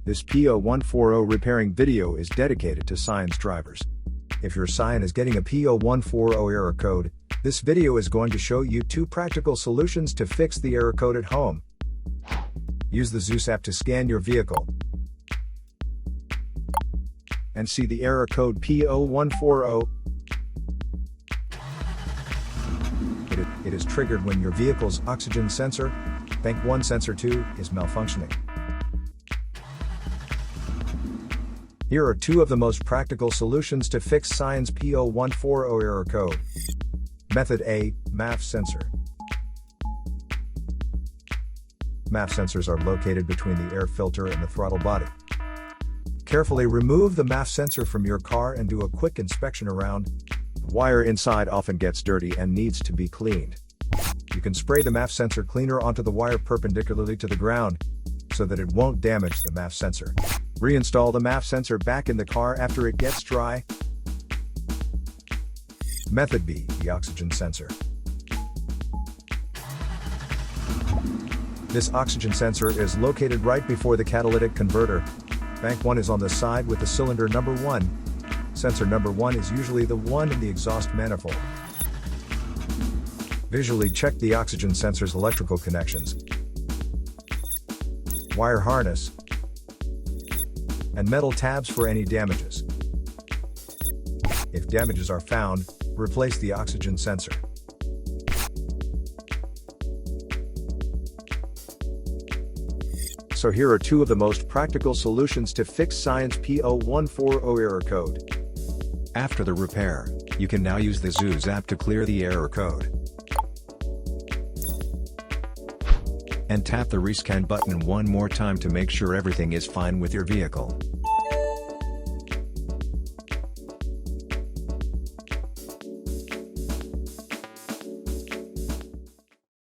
This P0140 repairing video is dedicated to Scion's drivers. If your Scion is getting a P0140 error code, this video is going to show you 2 practical solutions to fix the error code at home. Use the Zeus app to scan your vehicle and see the error code P0140. It is triggered when your vehicle's oxygen sensor, Bank 1 Sensor 2, is malfunctioning. Here are 2 of the most practical solutions to fix Scion's P0140 error code. Method A, MAF Sensor. MAF sensors are located between the air filter and the throttle body. Carefully remove the MAF sensor from your car and do a quick inspection around. The wire inside often gets dirty and needs to be cleaned. You can spray the MAF sensor cleaner onto the wire perpendicularly to the ground, so that it won't damage the MAF sensor. Reinstall the MAF sensor back in the car after it gets dry. Method B, the oxygen sensor. This oxygen sensor is located right before the catalytic converter. Bank 1 is on the side with the cylinder number 1. Sensor number 1 is usually the one in the exhaust manifold. Visually check the oxygen sensor's electrical connections, wire harness, and metal tabs for any damages. If damages are found, replace the oxygen sensor. So here are 2 of the most practical solutions to fix Scion's P0140 error code. After the repair, you can now use the Zeus app to clear the error code. And tap the rescan button one more time to make sure everything is fine with your vehicle.